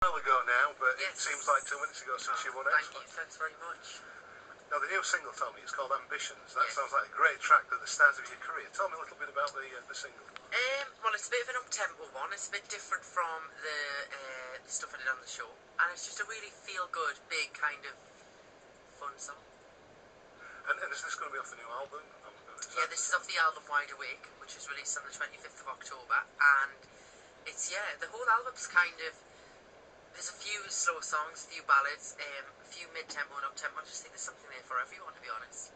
while ago now, but Yes. it seems like 2 minutes ago since you won X Thank you, Factor. thanks very much. Now, the new single, tell me, it's called Ambitions. That Yes. sounds like a great track at the start of your career. Tell me a little bit about the single. Well, it's a bit of an up-tempo one. It's a bit different from the stuff I did on the show, and it's just a really feel-good, big kind of fun song. And is this going to be off the new album? Yeah, this is off the album Wide Awake, which was released on the 25th of October, and it's, the whole album's kind of, there's a few slow songs, a few ballads, a few mid-tempo and up-tempo. I just think there's something there for everyone, to be honest.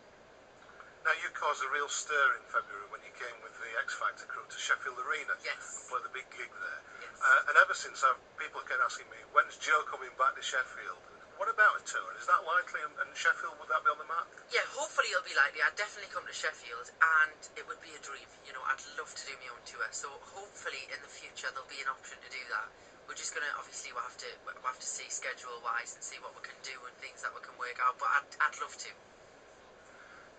Now, you caused a real stir in February when you came with the X Factor crew to Sheffield Arena and Yes. played the big gig there. Yes. And ever since, people kept asking me, when's Joe coming back to Sheffield? What about a tour? Is that likely? And Sheffield, would that be on the map? Yeah, hopefully it'll be likely. I'd definitely come to Sheffield, and it would be a dream. You know, I'd love to do my own tour. So hopefully in the future there'll be an option to do that. We're just gonna obviously we'll have to see schedule-wise and see what we can do and things that we can work out. But I'd love to.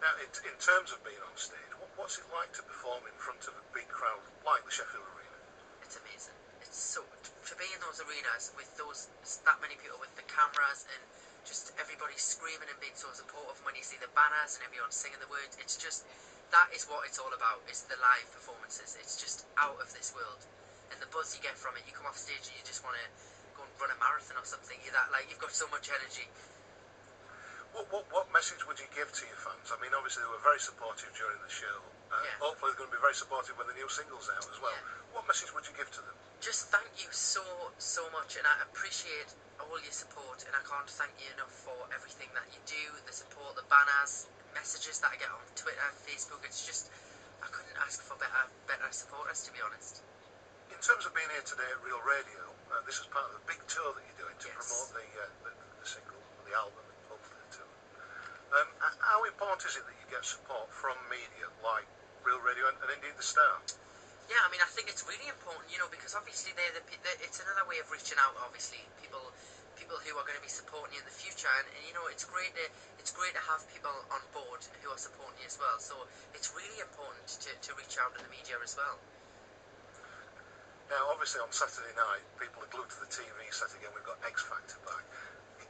Now, in terms of being on stage, what's it like to perform in front of a big crowd like the Sheffield Arena? It's amazing. It's so to be in those arenas with that many people with the cameras and just everybody screaming and being so supportive when you see the banners and everyone singing the words. It's just, that is what it's all about. It's the live performances. It's just out of this world, and the buzz you get from it. You come off stage and you just want to go and run a marathon or something. You're that, like, you've got so much energy. What message would you give to your fans? I mean, obviously they were very supportive during the show. Hopefully they're going to be very supportive when the new single's out as well. Yeah. What message would you give to them? Just thank you so much, and I appreciate all your support, and I can't thank you enough for everything that you do, the support, the banners, messages that I get on Twitter, Facebook. It's just, I couldn't ask for better supporters, to be honest. In terms of being here today at Real Radio, this is part of the big tour that you're doing to Yes. promote the single, the album, and hopefully the tour. How important is it that you get support from media like Real Radio and indeed the Star? Yeah, I mean, I think it's really important, you know, because obviously it's another way of reaching out. Obviously, people who are going to be supporting you in the future, and you know, it's great to have people on board who are supporting you as well. So it's really important to reach out to the media as well. Now, obviously on Saturday night, people are glued to the TV set again. We've got X Factor back.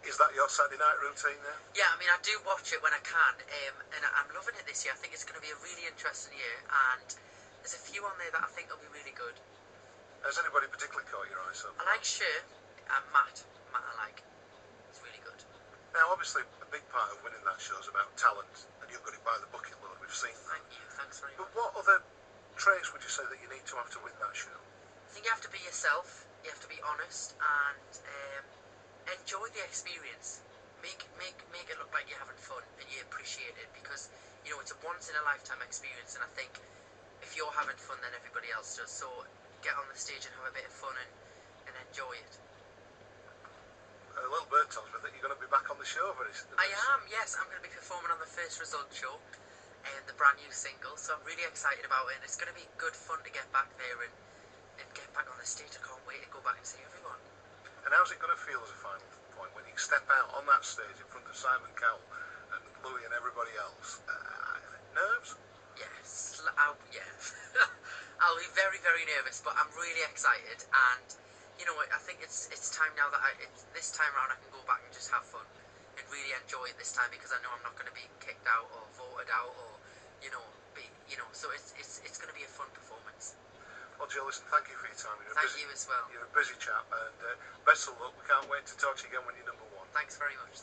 Is that your Saturday night routine there? Yeah, I mean, I do watch it when I can, and I'm loving it this year. I think it's going to be a really interesting year, and there's a few on there that I think will be really good. Has anybody particularly caught your eye so far? I like Cher and Matt. Matt I like. It's really good. Now, obviously, a big part of winning that show is about talent, and you've got it by the bucket load. We've seen that. Thank you. Thanks very But much. what other traits would you say that you need to have to win that show? I think you have to be yourself. You have to be honest and enjoy the experience. Make it look like you're having fun and you appreciate it, because you know it's a once in a lifetime experience, and I think if you're having fun, then everybody else does. So get on the stage and have a bit of fun and enjoy it. A little bird tells me that you're going to be back on the show very soon. I am, yes. I'm going to be performing on the First Result show, and the brand new single. So I'm really excited about it, and it's going to be good fun to get back there and get back on the stage. I can't wait to go back and see everyone. And how's it going to feel as a final point when you step out on that stage in front of Simon Cowell and Louis and everybody else? Nerves? Yes, yeah. I'll be very, very nervous, but I'm really excited, and you know, I think it's time now that this time around I can go back and just have fun and really enjoy it this time, because I know I'm not going to be kicked out or voted out or so it's going to be a fun performance. Well, Joe, listen, thank you for your time. Thank you as well. You're a busy chap, and best of luck. We can't wait to talk to you again when you're number one. Thanks very much.